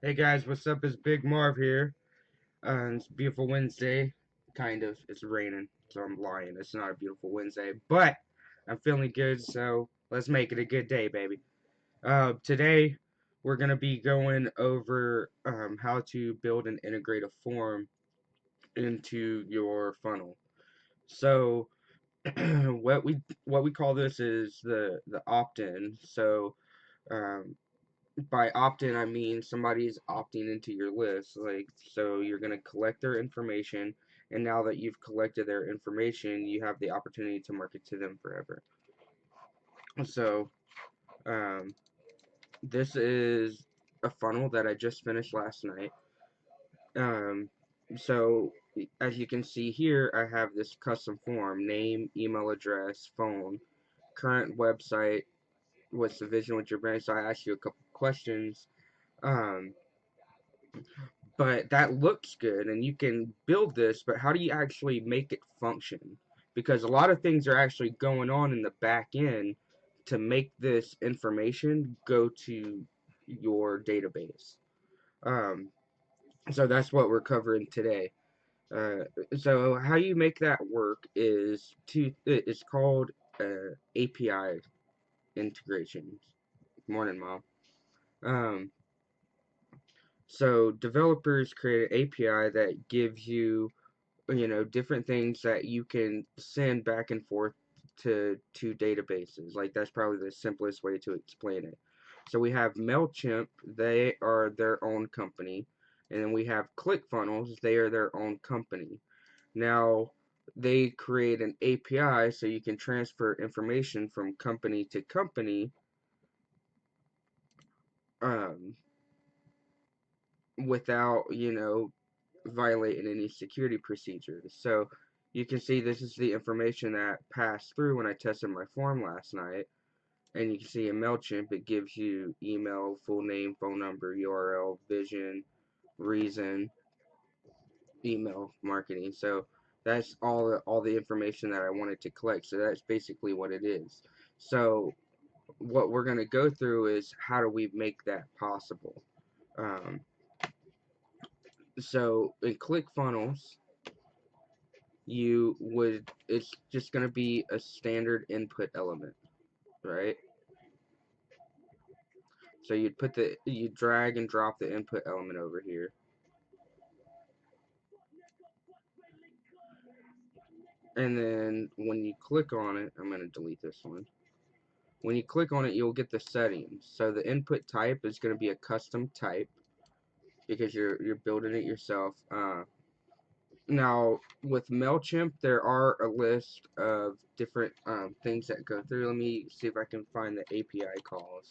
Hey guys, what's up? It's Big Marv here. It's a beautiful Wednesday. Kind of. It's raining, so I'm lying. It's not a beautiful Wednesday, but I'm feeling good, so let's make it a good day, baby. Today, we're going to be going over how to build and integrate a form into your funnel. So, what we call this is the opt-in. So, um, by opt-in I mean somebody's opting into your list, like, so you're going to collect their information, and now that you've collected their information you have the opportunity to market to them forever. So um, this is a funnel that I just finished last night. um, so as you can see here, I have this custom form: name, email address, phone, current website, what's the vision with your brand. So I asked you a couple questions, um, but that looks good and you can build this, but how do you actually make it function? Because a lot of things are actually going on in the back end to make this information go to your database. um, so that's what we're covering today. uh, so how you make that work is it's called API integrations. Morning, Mom. Um, so developers create an API that gives you different things that you can send back and forth to databases. Like, that's probably the simplest way to explain it. So we have MailChimp, they are their own company, and then we have ClickFunnels, they are their own company. Now they create an API so you can transfer information from company to company, um, without violating any security procedures. So you can see this is the information that passed through when I tested my form last night. And you can see in MailChimp it gives you email, full name, phone number, URL, vision, reason, email marketing. So that's all the information that I wanted to collect. So that's basically what it is. So what we're going to go through is how do we make that possible. Um, so in ClickFunnels, it's just going to be a standard input element, right? So you drag and drop the input element over here, and then when you click on it, I'm going to delete this one. When you click on it, you'll get the settings. So the input type is going to be a custom type because you're building it yourself. Now with MailChimp, there are a list of different things that go through. Let me see if I can find the API calls.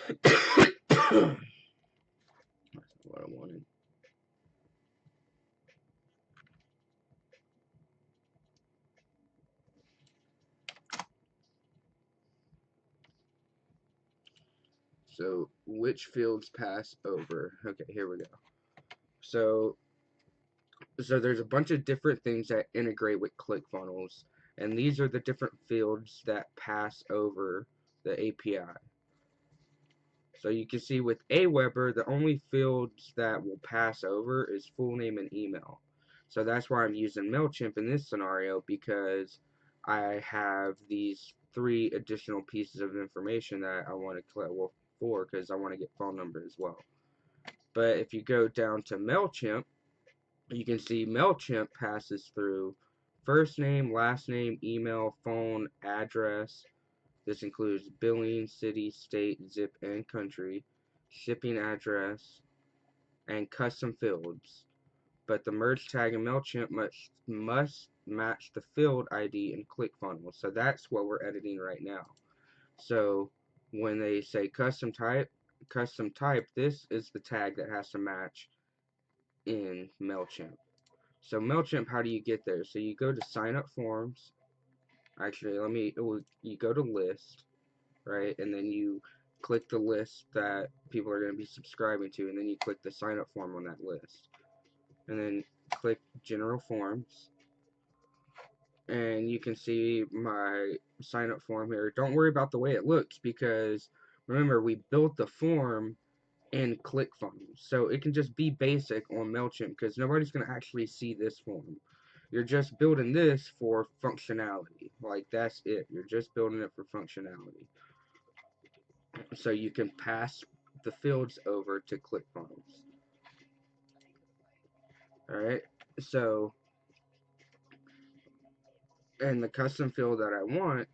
That's not what I wanted. So which fields pass over? Okay, here we go. So so there's a bunch of different things that integrate with ClickFunnels, and these are the different fields that pass over the API. So you can see with Aweber, the only fields that will pass over is full name and email. So that's why I'm using MailChimp in this scenario, because I have these three additional pieces of information that I want to collect, well, four, because I want to get phone number as well. But if you go down to MailChimp, you can see MailChimp passes through first name, last name, email, phone, address. This includes billing, city, state, zip, and country, shipping address, and custom fields. But the merge tag in MailChimp must match the field ID in ClickFunnels. So that's what we're editing right now. So when they say custom type, this is the tag that has to match in MailChimp. So MailChimp, how do you get there? So you go to sign up forms. Actually, you go to list, right? And then you click the list that people are going to be subscribing to, and then you click the sign up form on that list. And then click general forms, and you can see my sign up form here. Don't worry about the way it looks, because remember, we built the form in ClickFunnels, so it can just be basic on MailChimp because nobody's going to actually see this form. You're just building this for functionality. Like, that's it. You're just building it for functionality. So you can pass the fields over to ClickFunnels. Alright, so, and the custom field that I want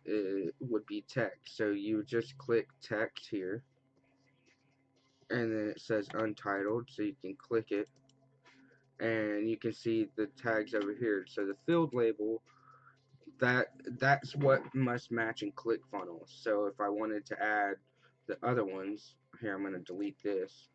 would be text. So you just click text here, and then it says untitled, so you can click it, and you can see the tags over here. So the field label, that's what must match in ClickFunnels. So if I wanted to add the other ones, here I'm going to delete this.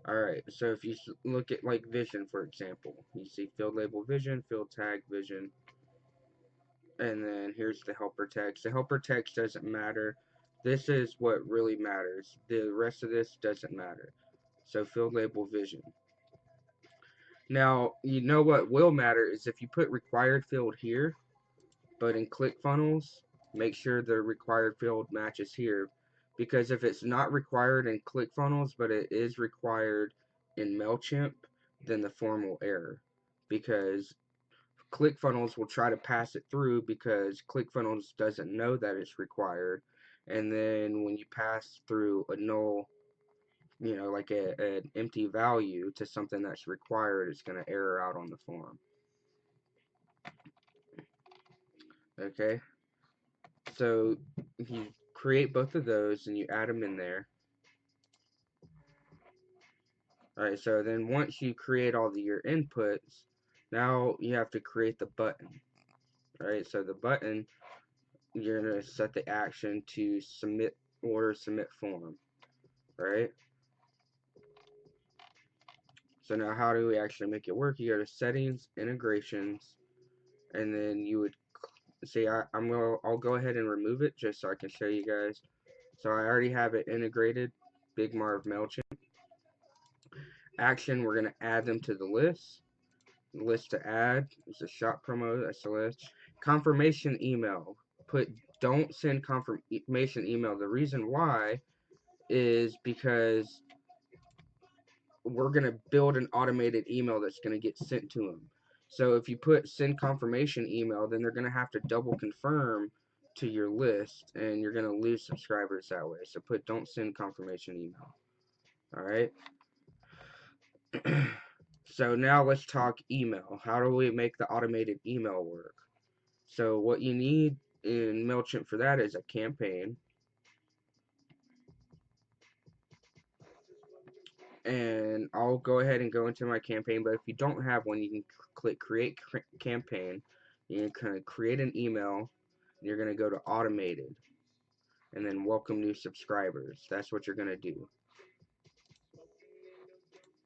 Alright, so if you look at like vision, for example, you see field label vision, field tag vision, and then here's the helper text. The helper text doesn't matter. This is what really matters. The rest of this doesn't matter. So field label vision. Now, you know what will matter is if you put required field here, but in ClickFunnels, make sure the required field matches here. Because if it's not required in ClickFunnels, but it is required in MailChimp, then the form will error. Because ClickFunnels will try to pass it through because ClickFunnels doesn't know that it's required. And then when you pass through a null, like an empty value to something that's required, it's going to error out on the form. Okay, so you create both of those and you add them in there. Alright, so then once you create all your inputs, now you have to create the button. Alright, so the button, you're going to set the action to submit order, submit form. Right? So now how do we actually make it work? You go to settings, integrations, and then you would say I'll go ahead and remove it just so I can show you guys. So I already have it integrated, Big Marv MailChimp. Action, we're going to add them to the list. List to add is a shop promo, that's the list. Confirmation email. Don't send confirmation email. The reason why is because we're going to build an automated email that's going to get sent to them. So if you put send confirmation email, then they're going to have to double confirm to your list, and you're going to lose subscribers that way. So put don't send confirmation email. Alright? So now let's talk email. How do we make the automated email work? So what you need in MailChimp for that is a campaign. And I'll go ahead and go into my campaign, but if you don't have one, you can click create campaign. You're going to create an email. You're going to go to automated and then welcome new subscribers. That's what you're going to do.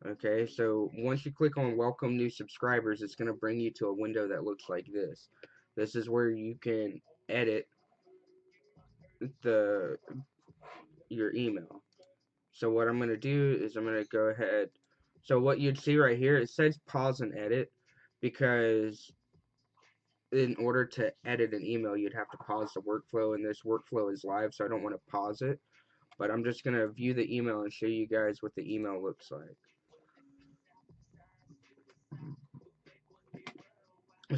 Okay, so once you click on welcome new subscribers, it's going to bring you to a window that looks like this. This is where you can edit your email. So what I'm going to do is I'm going to go ahead. So what you'd see right here, it says pause and edit, because in order to edit an email, you'd have to pause the workflow, and this workflow is live, so I don't want to pause it. But I'm just going to view the email and show you guys what the email looks like.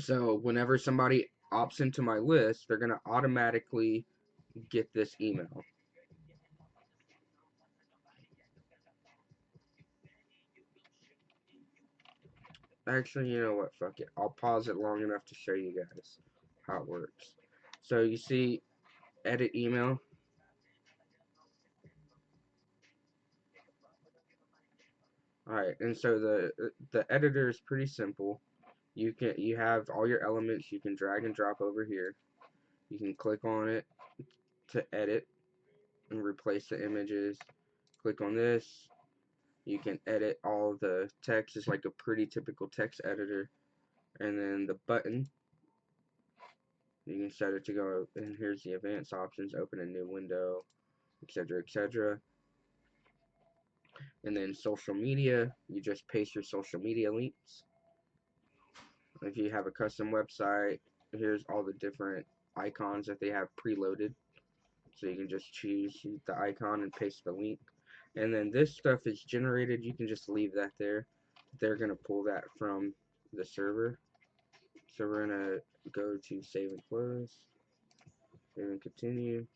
So whenever somebody opts into my list, they're going to automatically get this email. Actually, you know what? Fuck it. I'll pause it long enough to show you guys how it works. So you see edit email. Alright, and so the editor is pretty simple. You have all your elements. You can drag and drop over here. You can click on it to edit and replace the images. click on this. You can edit all the text. It's like a pretty typical text editor. And then the button, you can set it to go, and here's the advanced options, open a new window, etc., etc. And then social media, you just paste your social media links. If you have a custom website, here's all the different icons that they have preloaded. So you can just choose the icon and paste the link. And then this stuff is generated. You can just leave that there. They're going to pull that from the server. So we're going to go to save and close. Save and continue.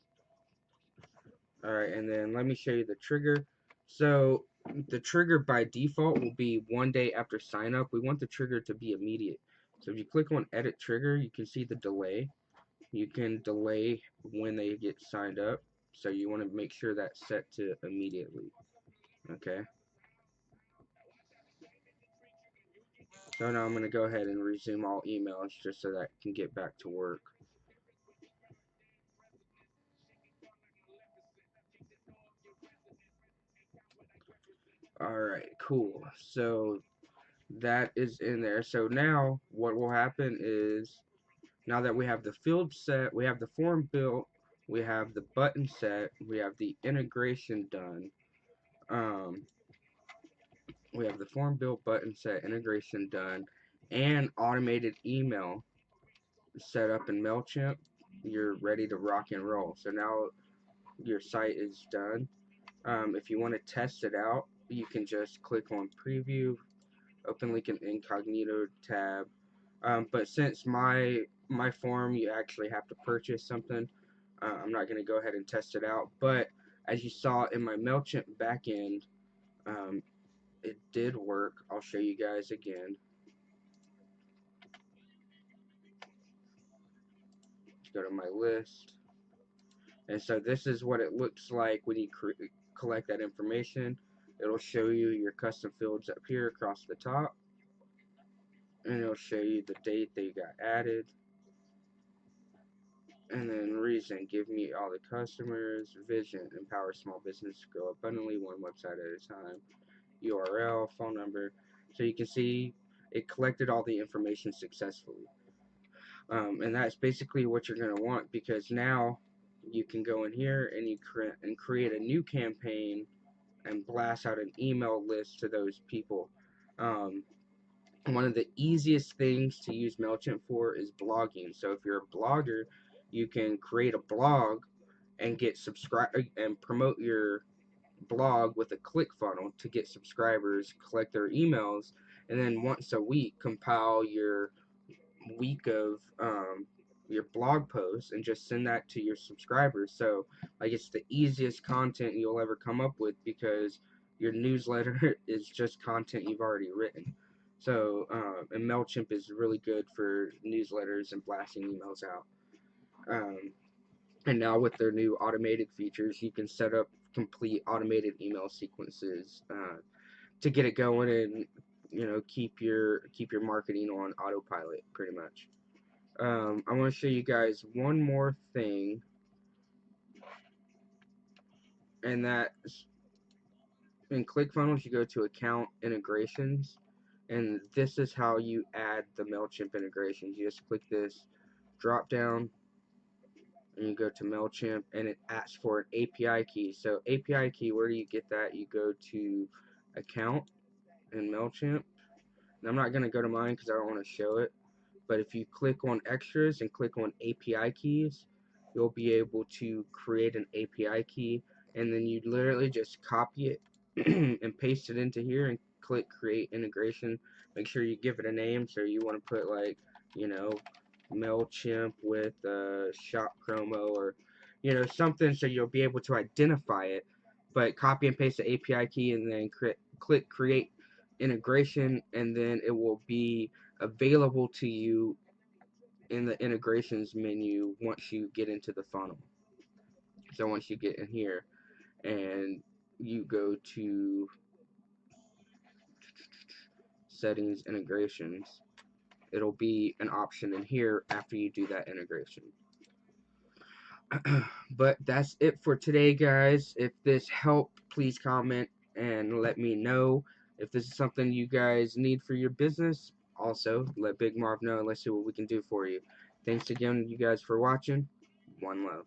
Alright, and then let me show you the trigger. So the trigger by default will be 1 day after sign up. We want the trigger to be immediate. So if you click on edit trigger, you can see the delay. You can delay when they get signed up. So you want to make sure that's set to immediately. Okay. So now I'm going to go ahead and resume all emails just so that I can get back to work. Alright, cool. So that is in there. So now what will happen is, now that we have the field set, we have the form built, we have the button set, we have the integration done. We have the form built, button set, integration done, and automated email set up in MailChimp. You're ready to rock and roll. So now your site is done. If you want to test it out, you can just click on preview, open link in incognito tab. But since my form, you actually have to purchase something, I'm not going to go ahead and test it out. But as you saw in my MailChimp backend, it did work. I'll show you guys again. Let's go to my list. And so this is what it looks like when you collect that information. It'll show you your custom fields up here across the top. And it'll show you the date they got added. And then reason, give me all the customers, vision, empower small business to grow abundantly, one website at a time, URL, phone number. So you can see it collected all the information successfully. And that's basically what you're going to want, because now you can go in here and you create a new campaign and blast out an email list to those people. One of the easiest things to use MailChimp for is blogging. So if you're a blogger, you can create a blog and get and promote your blog with a ClickFunnel to get subscribers, collect their emails, and then once a week compile your week of your blog posts and just send that to your subscribers. So like, it's the easiest content you'll ever come up with, because your newsletter is just content you've already written. So and MailChimp is really good for newsletters and blasting emails out. And now with their new automated features, you can set up complete automated email sequences to get it going, and keep your marketing on autopilot pretty much. I want to show you guys one more thing, and that's in ClickFunnels. You go to account integrations, and this is how you add the MailChimp integrations. You just click this drop down and you go to MailChimp, and it asks for an API key. So API key, where do you get that? You go to account in MailChimp. And I'm not going to go to mine because I don't want to show it. But if you click on extras and click on API keys, you'll be able to create an API key, and then you literally just copy it and paste it into here and click create integration. Make sure you give it a name. So you want to put, like, MailChimp with shop promo, or something, so you'll be able to identify it. But copy and paste the API key, and then click create integration, and then it will be available to you in the integrations menu once you get into the funnel. So once you get in here and you go to settings, integrations, it'll be an option in here after you do that integration. But that's it for today, guys. If this helped please comment and let me know if this is something you guys need for your business. Also, let Big Marv know and let's see what we can do for you. Thanks again, you guys, for watching. One love.